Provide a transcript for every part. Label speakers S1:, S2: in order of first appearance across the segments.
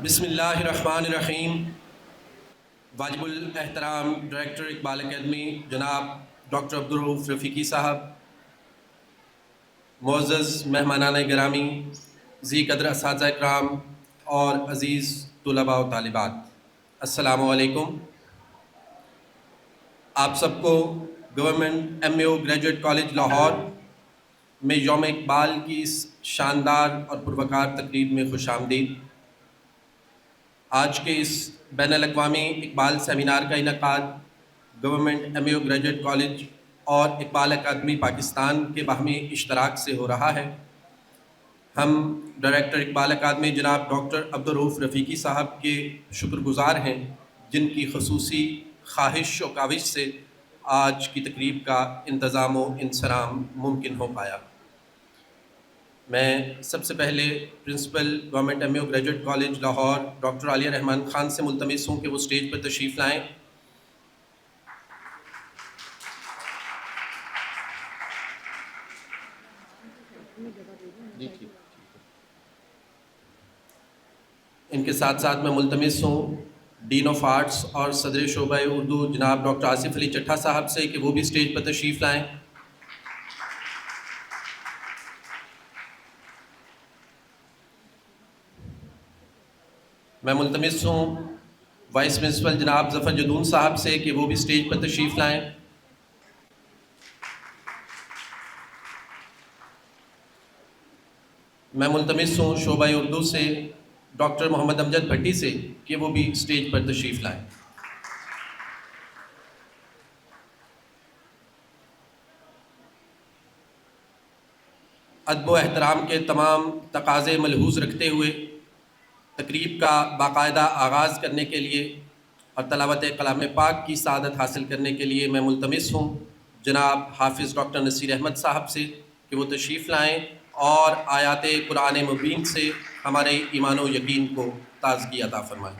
S1: بسم اللہ الرحمن الرحیم۔ واجب الاحترام ڈائریکٹر اقبال اکیڈمی جناب ڈاکٹر عبدالرؤف رفیقی صاحب، معزز مہمانان گرامی، ذی قدر اساتذہ اکرام اور عزیز طلباء و طالبات، السلام علیکم۔ آپ سب کو government MAO graduate college Lahore میں یوم اقبال کی اس شاندار اور پروقار تقریب میں خوش آمدید۔ آج کے اس بین الاقوامی اقبال سیمینار کا انعقاد گورنمنٹ MAO گریجویٹ کالج اور اقبال اکیڈمی پاکستان کے باہمی اشتراک سے ہو رہا ہے۔ ہم ڈائریکٹر اقبال اکیڈمی جناب ڈاکٹر عبدالرؤف رفیقی صاحب کے شکر گزار ہیں، جن کی خصوصی خواہش و کاوش سے آج کی تقریب کا انتظام و انصرام ممکن ہو پایا۔ میں سب سے پہلے principal government MAO graduate college Lahore doctor Aliya Rehman Khan سے ملتمس ہوں کہ وہ اسٹیج پر تشریف لائیں۔ ان کے ساتھ ساتھ میں ملتمس ہوں ڈین آف آرٹس اور صدر شعبہ اردو جناب ڈاکٹر آصف علی چٹھا صاحب سے کہ وہ بھی اسٹیج پر تشریف لائیں۔ میں ملتمس ہوں وائس پرنسپل جناب ظفر جدون صاحب سے کہ وہ بھی اسٹیج پر تشریف لائیں۔ میں ملتمس ہوں شعبہ اردو سے ڈاکٹر محمد امجد بھٹی سے کہ وہ بھی اسٹیج پر تشریف لائیں۔ ادب و احترام کے تمام تقاضے ملحوظ رکھتے ہوئے تقریب کا باقاعدہ آغاز کرنے کے لیے اور تلاوت کلام پاک کی سعادت حاصل کرنے کے لیے میں ملتمس ہوں جناب حافظ ڈاکٹر نصیر احمد صاحب سے کہ وہ تشریف لائیں اور آیات قرآن مبین سے ہمارے ایمان و یقین کو تازگی عطا فرمائیں۔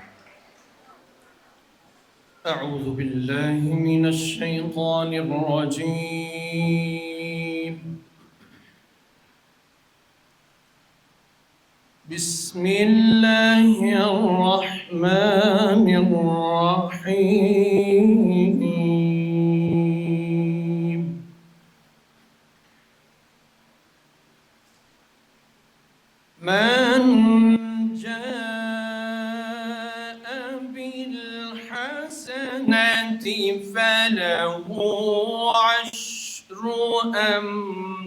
S2: اعوذ باللہ من الشیطان الرجیم، بسم اللہ الرحمن الرحیم۔ من جاء بالحسنة فله عشر أمثالها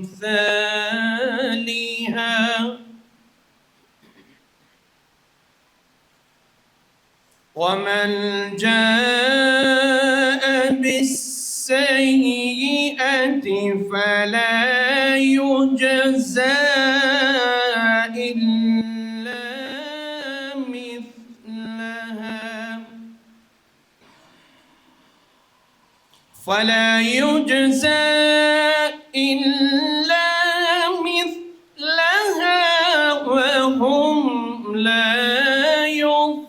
S2: ومن جاء بالسيئة فلا يجزى إلا مثلها وهم لا يظلمون۔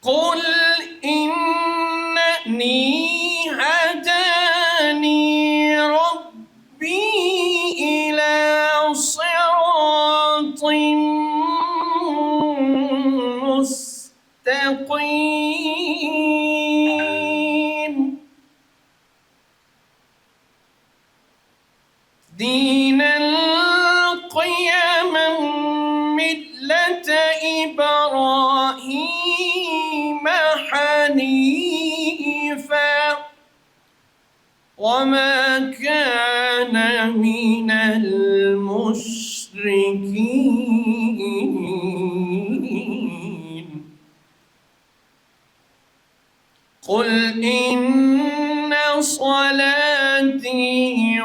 S2: قل إنني هداني ربي إلى صراط مستقيم دينا قيما ملة إبراهيم حنيفا وما كان من المشركين۔ قل إن صلاتي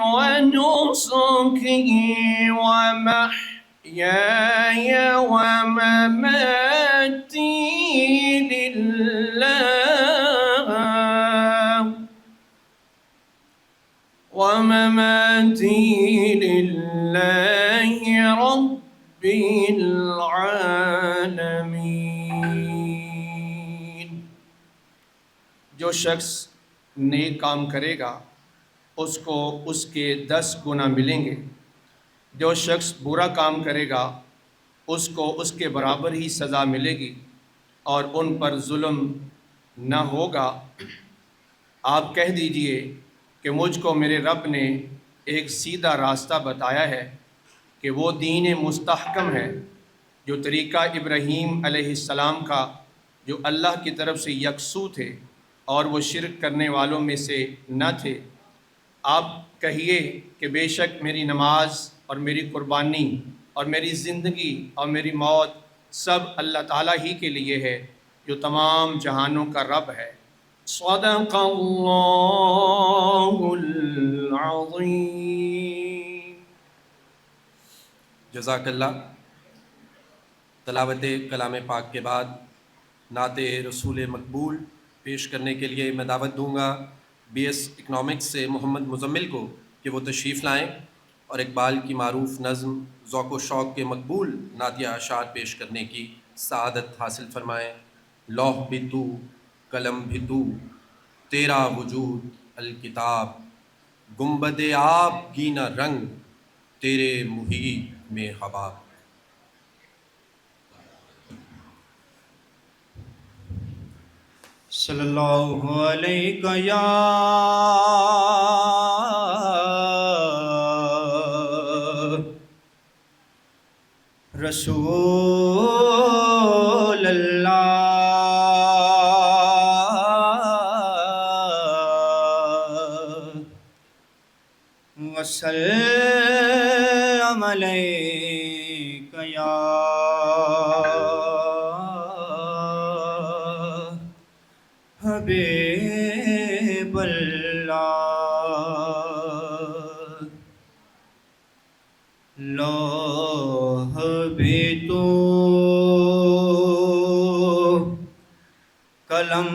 S2: ونسكي ومحياي ومماتي لله رب العالمين۔ جو شخص نیک کام کرے گا اس کو اس کے 10 گنا ملیں گے۔ جو شخص برا کام کرے گا اس کو اس کے برابر ہی سزا ملے گی اور ان پر ظلم نہ ہوگا۔ آپ کہہ دیجئے کہ مجھ کو میرے رب نے ایک سیدھا راستہ بتایا ہے کہ وہ دین مستحکم ہے، جو طریقہ ابراہیم علیہ السلام کا، جو اللہ کی طرف سے یکسو تھے اور وہ شرک کرنے والوں میں سے نہ تھے۔ آپ کہیے کہ بے شک میری نماز اور میری قربانی اور میری زندگی اور میری موت سب اللہ تعالیٰ ہی کے لیے ہے، جو تمام جہانوں کا رب ہے۔ صدق اللہ العظیم۔
S1: جزاک اللہ۔ تلاوت کلام پاک کے بعد نعت رسول مقبول پیش کرنے کے لیے میں دعوت دوں گا بی ایس اکنامکس سے محمد مزمل کو کہ وہ تشریف لائیں اور اقبال کی معروف نظم ذوق و شوق کے مقبول نعتیہ اشعار پیش کرنے کی سعادت حاصل فرمائیں۔ لوح بھی تو، قلم بھی تو، تیرا وجود الکتاب، گنبد آب گینا رنگ، تیرے محیط میں حباب۔
S3: صلی اللہ علیہ یا رسول اللہ، وسلم علیک یا حبیب اللہ۔ لوح بھی تو، قلم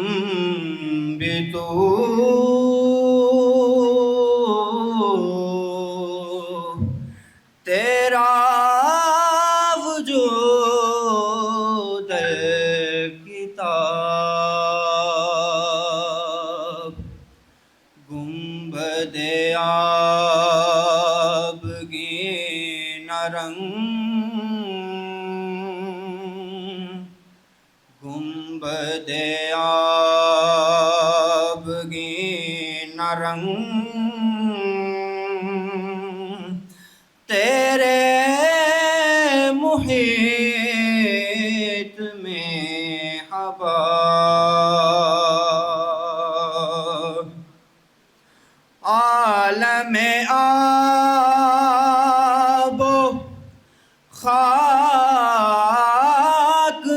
S3: بھی تو، تیرا وجود الکتاب، گنبد آبگین رنگ، گنبد آبگین رنگ، تیرے محیط میں حباب، عالم آب و خاک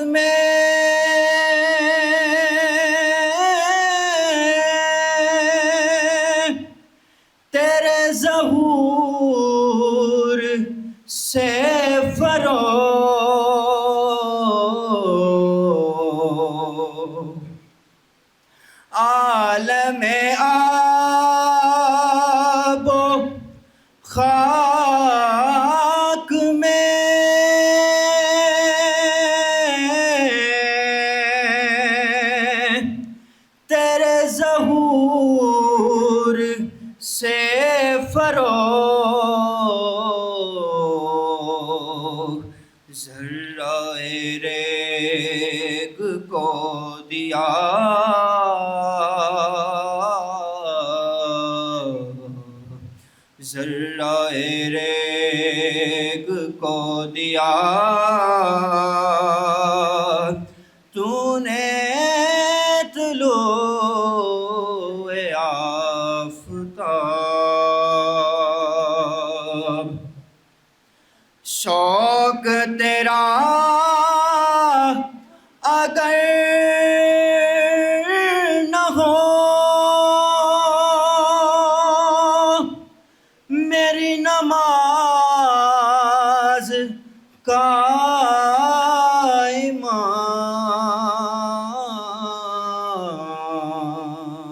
S3: میں تیرے ظہور سے فروغ، عالم آب و خاک میں تیرے ظہور سے فروغ، ذرہ ریگ کو دیا ذرہ ریگ کو دیا، تو نے طلوع آفتاب، شوق تیرا اگر نہ ہو، میری نماز کا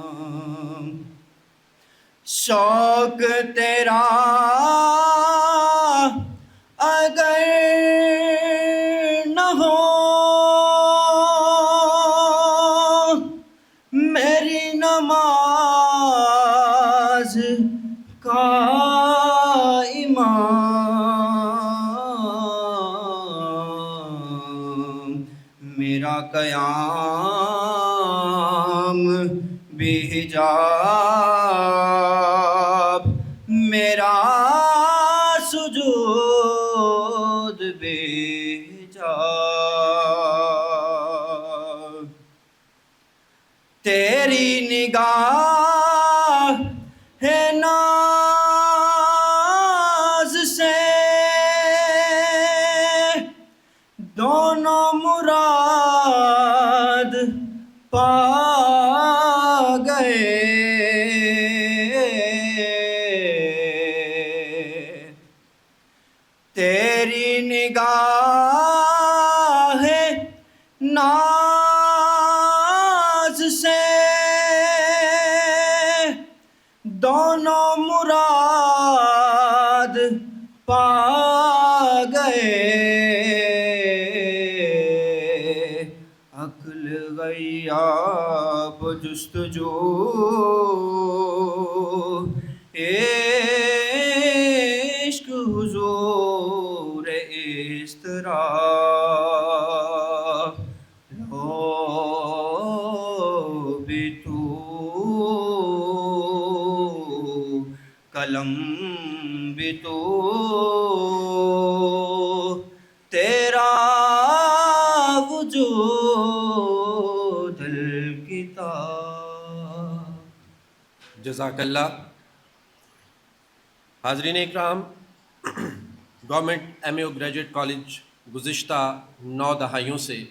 S3: امام، شوق تیرا اگر نہ ہو، میری نماز قیام بھی حجاب، میرا سجود بھی حجاب، تیری نگاہ ہے ناز سے دونوں مراد پا گئے، تیری نگاہ ہے ناز سے دونوں مراد پا گئے، عقل غیاب جستجو عشق حضور اضطراب، لو بھی تو قلم بھی تو تیرا وجود الکتاب۔
S1: جزاک اللہ۔ حاضرین اکرام، گورنمنٹ ایم اے او گریجویٹ کالج گزشتہ 9 دہائیوں سے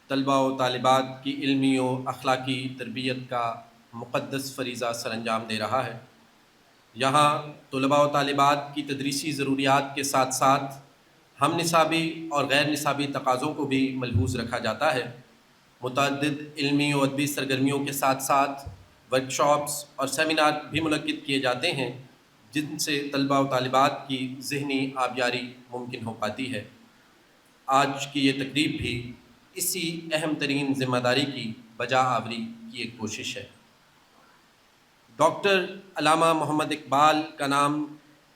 S1: طلباء و طالبات کی علمی و اخلاقی تربیت کا مقدس فریضہ سر انجام دے رہا ہے۔ یہاں طلباء و طالبات کی تدریسی ضروریات کے ساتھ ساتھ ہم نصابی اور غیر نصابی تقاضوں کو بھی ملحوظ رکھا جاتا ہے۔ متعدد علمی و ادبی سرگرمیوں کے ساتھ ساتھ ورکشاپس اور سیمینار بھی منعقد کیے جاتے ہیں، جن سے طلباء و طالبات کی ذہنی آبیاری ممکن ہو پاتی ہے۔ آج کی یہ تقریب بھی اسی اہم ترین ذمہ داری کی بجا آوری کی ایک کوشش ہے۔ ڈاکٹر علامہ محمد اقبال کا نام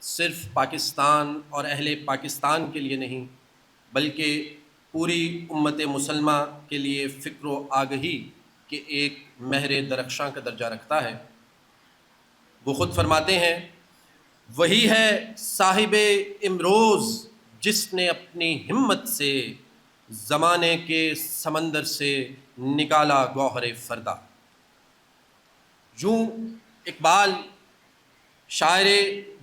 S1: صرف پاکستان اور اہل پاکستان کے لیے نہیں بلکہ پوری امت مسلمہ کے لیے فکر و آگہی کے ایک مہر درخشاں کا درجہ رکھتا ہے۔ وہ خود فرماتے ہیں، وہی ہے صاحب امروز جس نے اپنی ہمت سے زمانے کے سمندر سے نکالا گوہر فردا۔ یوں اقبال شاعر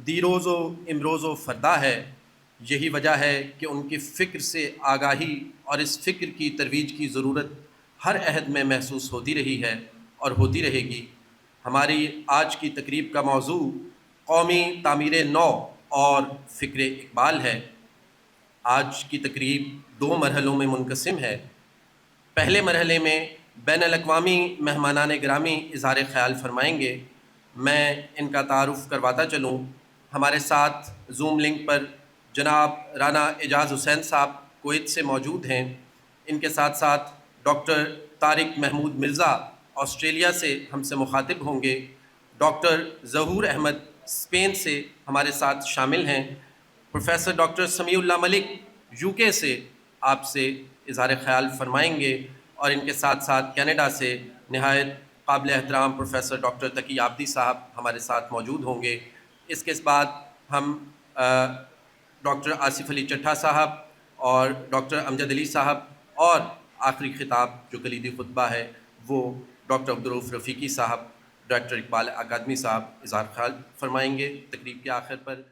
S1: دیروز و امروز و فردا ہے۔ یہی وجہ ہے کہ ان کی فکر سے آگاہی اور اس فکر کی ترویج کی ضرورت ہر عہد میں محسوس ہوتی رہی ہے اور ہوتی رہے گی۔ ہماری آج کی تقریب کا موضوع قومی تعمیر نو اور فکر اقبال ہے۔ آج کی تقریب 2 مرحلوں میں منقسم ہے۔ پہلے مرحلے میں بین الاقوامی مہمانان گرامی اظہار خیال فرمائیں گے۔ میں ان کا تعارف کرواتا چلوں۔ ہمارے ساتھ زوم لنک پر جناب رانا اعجاز حسین صاحب کویت سے موجود ہیں۔ ان کے ساتھ ساتھ ڈاکٹر طارق محمود مرزا آسٹریلیا سے ہم سے مخاطب ہوں گے۔ ڈاکٹر ظہور احمد اسپین سے ہمارے ساتھ شامل ہیں۔ پروفیسر ڈاکٹر سمیع اللہ ملک UK سے آپ سے اظہار خیال فرمائیں گے، اور ان کے ساتھ ساتھ کینیڈا سے نہایت قابل احترام پروفیسر ڈاکٹر تقی عابدی صاحب ہمارے ساتھ موجود ہوں گے۔ اس کے بعد ہم ڈاکٹر آصف علی چٹھا صاحب اور ڈاکٹر امجد علی صاحب، اور آخری خطاب جو کلیدی خطبہ ہے وہ ڈاکٹر عبدالرؤف رفیقی صاحب، ڈائریکٹر اقبال اکادمی صاحب اظہار خیال فرمائیں گے۔ تقریب کے آخر پر